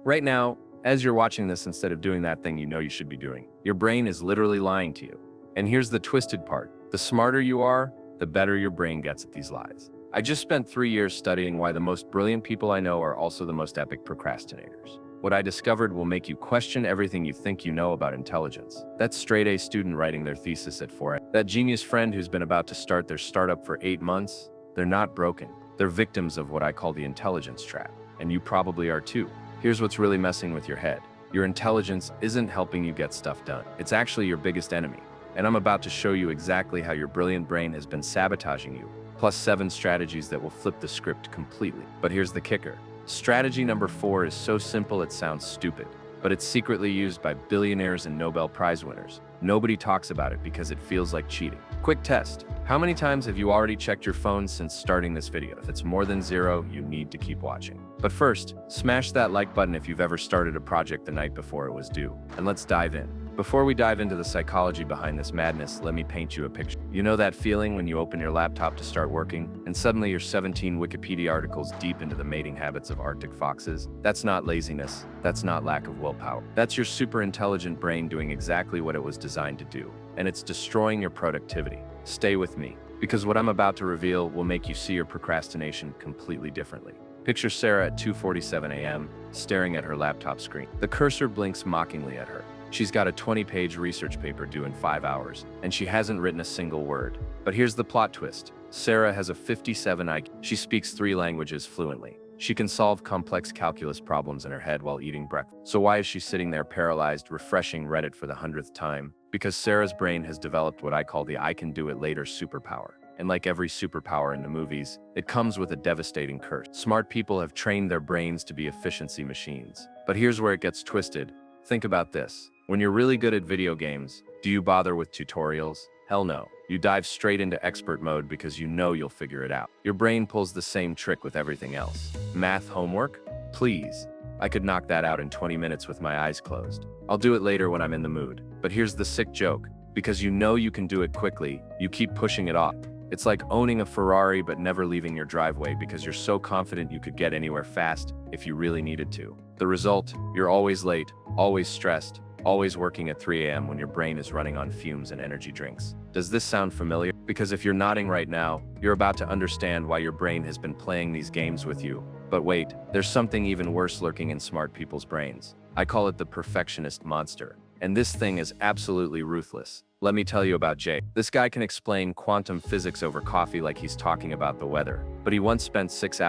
Right now, as you're watching this, instead of doing that thing you know you should be doing, your brain is literally lying to you. And here's the twisted part. The smarter you are, the better your brain gets at these lies. I just spent 3 years studying why the most brilliant people I know are also the most epic procrastinators. What I discovered will make you question everything you think you know about intelligence. That straight-A student writing their thesis at 4 a.m. That genius friend who's been about to start their startup for 8 months. They're not broken. They're victims of what I call the intelligence trap. And you probably are too. Here's what's really messing with your head. Your intelligence isn't helping you get stuff done. It's actually your biggest enemy. And I'm about to show you exactly how your brilliant brain has been sabotaging you, plus 7 strategies that will flip the script completely. But here's the kicker. Strategy number 4 is so simple it sounds stupid, but it's secretly used by billionaires and Nobel Prize winners. Nobody talks about it because it feels like cheating. Quick test. How many times have you already checked your phone since starting this video? If it's more than 0, you need to keep watching. But first, smash that like button if you've ever started a project the night before it was due. And let's dive in. Before we dive into the psychology behind this madness, let me paint you a picture. You know that feeling when you open your laptop to start working, and suddenly you're 17 Wikipedia articles deep into the mating habits of Arctic foxes? That's not laziness. That's not lack of willpower. That's your super intelligent brain doing exactly what it was designed to do. And it's destroying your productivity. Stay with me, because what I'm about to reveal will make you see your procrastination completely differently. Picture Sarah at 2:47 a.m., staring at her laptop screen. The cursor blinks mockingly at her. She's got a 20-page research paper due in 5 hours, and she hasn't written a single word. But here's the plot twist. Sarah has a 57 IQ. She speaks 3 languages fluently. She can solve complex calculus problems in her head while eating breakfast. So why is she sitting there paralyzed, refreshing Reddit for the 100th time? Because Sarah's brain has developed what I call the I can do it later superpower. And like every superpower in the movies, it comes with a devastating curse. Smart people have trained their brains to be efficiency machines. But here's where it gets twisted. Think about this. When you're really good at video games, do you bother with tutorials? Hell no. You dive straight into expert mode because you know you'll figure it out. Your brain pulls the same trick with everything else. Math homework? Please. I could knock that out in 20 minutes with my eyes closed. I'll do it later when I'm in the mood. But here's the sick joke. Because you know you can do it quickly, you keep pushing it off. It's like owning a Ferrari but never leaving your driveway because you're so confident you could get anywhere fast if you really needed to. The result? You're always late, always stressed, always working at 3 a.m. when your brain is running on fumes and energy drinks. Does this sound familiar? Because if you're nodding right now, you're about to understand why your brain has been playing these games with you. But wait, there's something even worse lurking in smart people's brains. I call it the perfectionist monster. And this thing is absolutely ruthless. Let me tell you about Jay. This guy can explain quantum physics over coffee like he's talking about the weather. But he once spent 6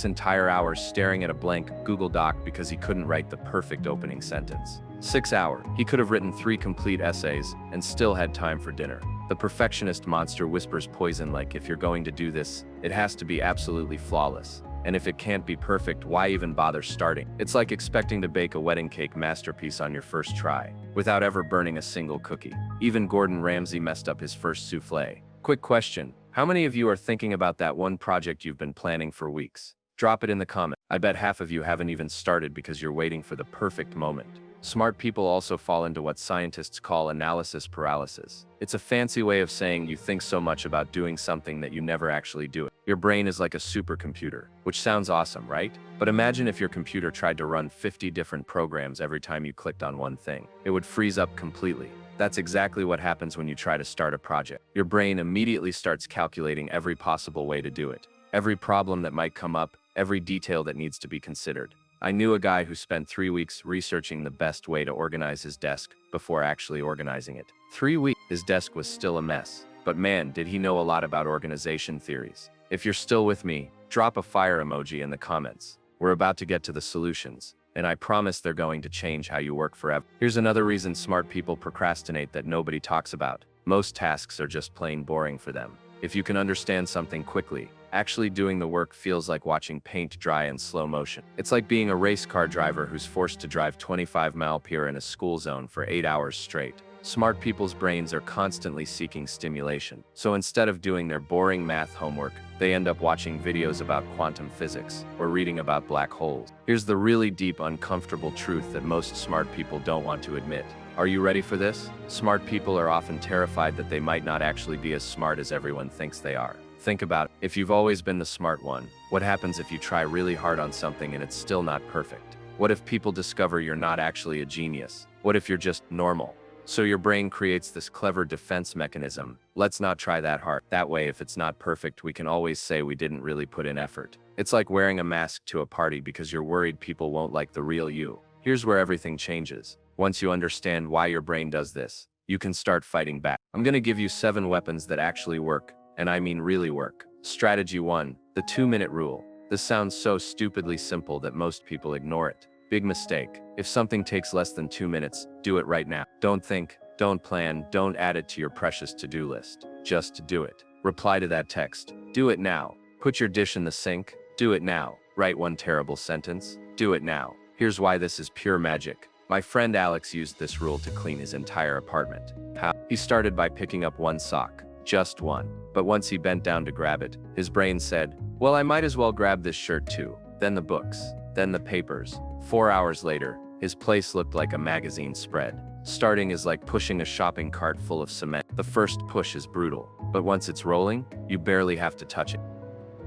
entire hours staring at a blank Google Doc because he couldn't write the perfect opening sentence. 6 hours. He could have written 3 complete essays and still had time for dinner. The perfectionist monster whispers poison like, if you're going to do this, it has to be absolutely flawless. And if it can't be perfect, why even bother starting? It's like expecting to bake a wedding cake masterpiece on your first try, without ever burning a single cookie. Even Gordon Ramsay messed up his first souffle. Quick question. How many of you are thinking about that one project you've been planning for weeks? Drop it in the comments. I bet half of you haven't even started because you're waiting for the perfect moment. Smart people also fall into what scientists call analysis paralysis. It's a fancy way of saying you think so much about doing something that you never actually do it. Your brain is like a supercomputer, which sounds awesome, right? But imagine if your computer tried to run 50 different programs every time you clicked on one thing. It would freeze up completely. That's exactly what happens when you try to start a project. Your brain immediately starts calculating every possible way to do it. Every problem that might come up, every detail that needs to be considered. I knew a guy who spent 3 weeks researching the best way to organize his desk before actually organizing it. 3 weeks, his desk was still a mess. But man, did he know a lot about organization theories. If you're still with me, drop a fire emoji in the comments. We're about to get to the solutions, and I promise they're going to change how you work forever. Here's another reason smart people procrastinate that nobody talks about. Most tasks are just plain boring for them. If you can understand something quickly, actually doing the work feels like watching paint dry in slow motion. It's like being a race car driver who's forced to drive 25-mile-per-hour in a school zone for 8 hours straight. Smart people's brains are constantly seeking stimulation. So instead of doing their boring math homework, they end up watching videos about quantum physics or reading about black holes. Here's the really deep, uncomfortable truth that most smart people don't want to admit. Are you ready for this? Smart people are often terrified that they might not actually be as smart as everyone thinks they are. Think about it. If you've always been the smart one, what happens if you try really hard on something and it's still not perfect? What if people discover you're not actually a genius? What if you're just normal? So your brain creates this clever defense mechanism. Let's not try that hard. That way, if it's not perfect, we can always say we didn't really put in effort. It's like wearing a mask to a party because you're worried people won't like the real you. Here's where everything changes. Once you understand why your brain does this, you can start fighting back. I'm going to give you 7 weapons that actually work, and I mean really work. Strategy 1, the 2-minute rule. This sounds so stupidly simple that most people ignore it. Big mistake. If something takes less than 2 minutes, do it right now. Don't think, don't plan, don't add it to your precious to-do list. Just do it. Reply to that text. Do it now. Put your dish in the sink. Do it now. Write one terrible sentence. Do it now. Here's why this is pure magic. My friend Alex used this rule to clean his entire apartment. How? He started by picking up one sock. Just one. But once he bent down to grab it, his brain said, well, I might as well grab this shirt too. Then the books. Then the papers. 4 hours later, his place looked like a magazine spread. Starting is like pushing a shopping cart full of cement. The first push is brutal, but once it's rolling, you barely have to touch it.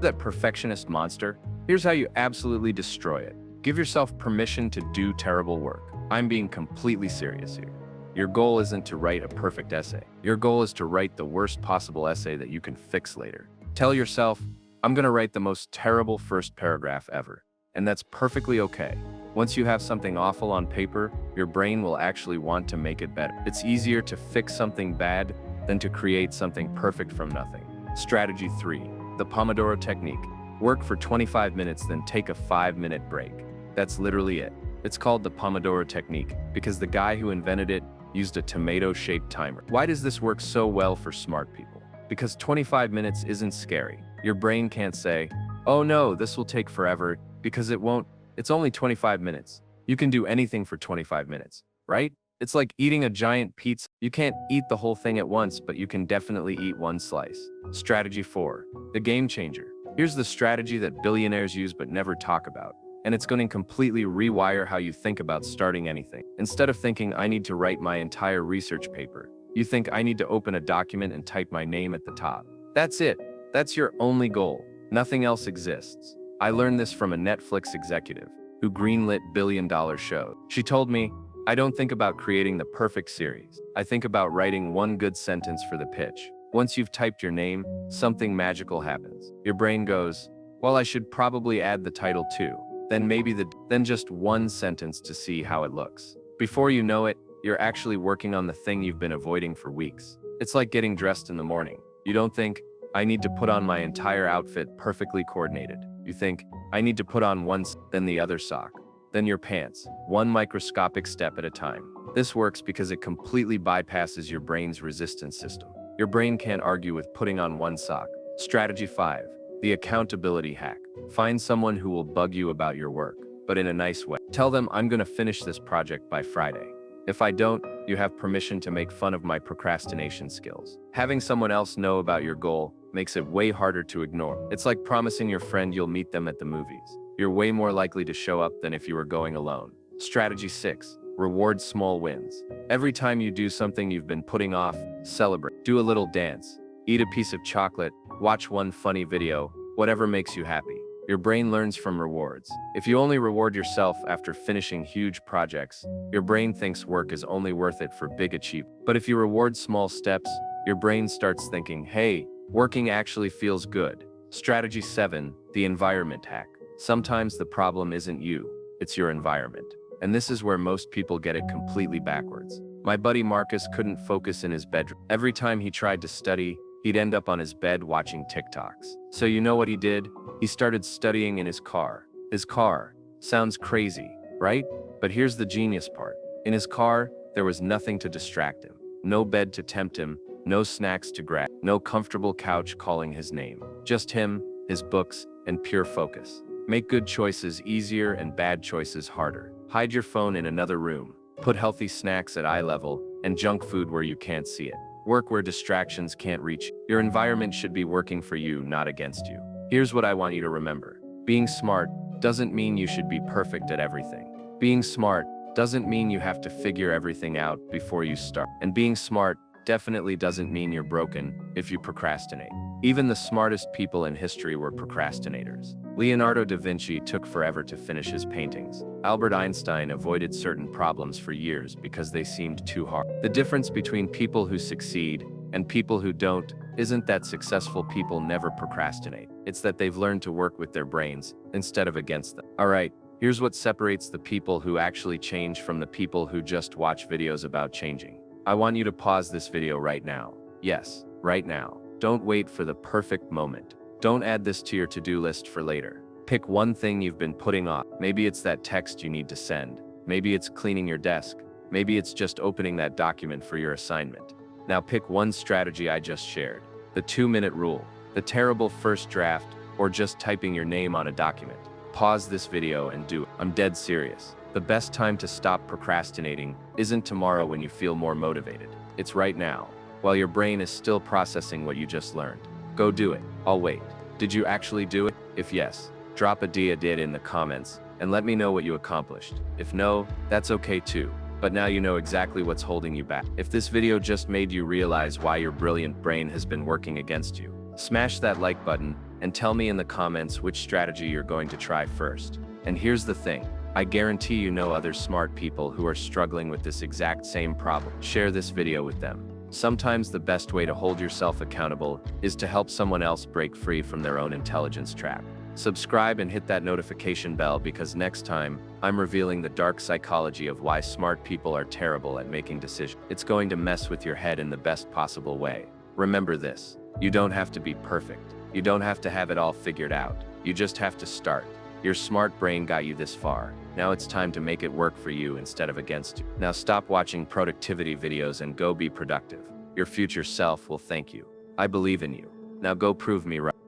That perfectionist monster? Here's how you absolutely destroy it. Give yourself permission to do terrible work. I'm being completely serious here. Your goal isn't to write a perfect essay. Your goal is to write the worst possible essay that you can fix later. Tell yourself, I'm gonna write the most terrible first paragraph ever. And that's perfectly okay. Once you have something awful on paper, your brain will actually want to make it better. It's easier to fix something bad than to create something perfect from nothing. Strategy 3, the Pomodoro technique. Work for 25 minutes, then take a 5-minute break. That's literally it. It's called the Pomodoro technique because the guy who invented it used a tomato-shaped timer. Why does this work so well for smart people? Because 25 minutes isn't scary. Your brain can't say, oh no, this will take forever, because it won't. It's only 25 minutes. You can do anything for 25 minutes, right? It's like eating a giant pizza. You can't eat the whole thing at once, but you can definitely eat one slice. Strategy 4, the game changer. Here's the strategy that billionaires use but never talk about. And it's going to completely rewire how you think about starting anything. Instead of thinking, I need to write my entire research paper, you think, I need to open a document and type my name at the top. That's it. That's your only goal. Nothing else exists. I learned this from a Netflix executive who greenlit billion-dollar shows. She told me, I don't think about creating the perfect series. I think about writing one good sentence for the pitch. Once you've typed your name, something magical happens. Your brain goes, well, I should probably add the title too. Then just one sentence to see how it looks. Before you know it, you're actually working on the thing you've been avoiding for weeks. It's like getting dressed in the morning. You don't think, I need to put on my entire outfit perfectly coordinated. You think, I need to put on one, then the other sock, then your pants, one microscopic step at a time. This works because it completely bypasses your brain's resistance system. Your brain can't argue with putting on one sock. Strategy 5, the accountability hack. Find someone who will bug you about your work, but in a nice way. Tell them, I'm gonna finish this project by Friday. If I don't, you have permission to make fun of my procrastination skills. Having someone else know about your goal makes it way harder to ignore. It's like promising your friend you'll meet them at the movies. You're way more likely to show up than if you were going alone. Strategy 6, reward small wins. Every time you do something you've been putting off, celebrate. Do a little dance, eat a piece of chocolate, watch one funny video, whatever makes you happy. Your brain learns from rewards. If you only reward yourself after finishing huge projects, your brain thinks work is only worth it for big achievements. But if you reward small steps, your brain starts thinking, hey, working actually feels good. Strategy 7, the environment hack. Sometimes the problem isn't you, it's your environment. And this is where most people get it completely backwards. My buddy Marcus couldn't focus in his bedroom. Every time he tried to study, he'd end up on his bed watching TikToks. So you know what he did? He started studying in his car. His car. Sounds crazy, right? But here's the genius part. In his car, there was nothing to distract him. No bed to tempt him, no snacks to grab, no comfortable couch calling his name. Just him, his books, and pure focus. Make good choices easier and bad choices harder. Hide your phone in another room. Put healthy snacks at eye level and junk food where you can't see it. Work where distractions can't reach. Your environment should be working for you, not against you. Here's what I want you to remember. Being smart doesn't mean you should be perfect at everything. Being smart doesn't mean you have to figure everything out before you start. And being smart definitely doesn't mean you're broken if you procrastinate. Even the smartest people in history were procrastinators. Leonardo da Vinci took forever to finish his paintings. Albert Einstein avoided certain problems for years because they seemed too hard. The difference between people who succeed and people who don't isn't that successful people never procrastinate. It's that they've learned to work with their brains instead of against them. All right, here's what separates the people who actually change from the people who just watch videos about changing. I want you to pause this video right now. Yes, right now. Don't wait for the perfect moment. Don't add this to your to-do list for later. Pick one thing you've been putting off. Maybe it's that text you need to send. Maybe it's cleaning your desk. Maybe it's just opening that document for your assignment. Now pick one strategy I just shared. The 2-minute rule, the terrible first draft, or just typing your name on a document. Pause this video and do it. I'm dead serious. The best time to stop procrastinating isn't tomorrow when you feel more motivated. It's right now, while your brain is still processing what you just learned. Go do it. I'll wait. Did you actually do it? If yes, drop a did in the comments and let me know what you accomplished. If no, that's okay too. But now you know exactly what's holding you back. If this video just made you realize why your brilliant brain has been working against you, smash that like button and tell me in the comments which strategy you're going to try first. And here's the thing, I guarantee you know other smart people who are struggling with this exact same problem. Share this video with them. Sometimes the best way to hold yourself accountable is to help someone else break free from their own intelligence trap. Subscribe and hit that notification bell because next time, I'm revealing the dark psychology of why smart people are terrible at making decisions. It's going to mess with your head in the best possible way. Remember this, you don't have to be perfect. You don't have to have it all figured out. You just have to start. Your smart brain got you this far. Now it's time to make it work for you instead of against you. Now stop watching productivity videos and go be productive. Your future self will thank you. I believe in you. Now go prove me right.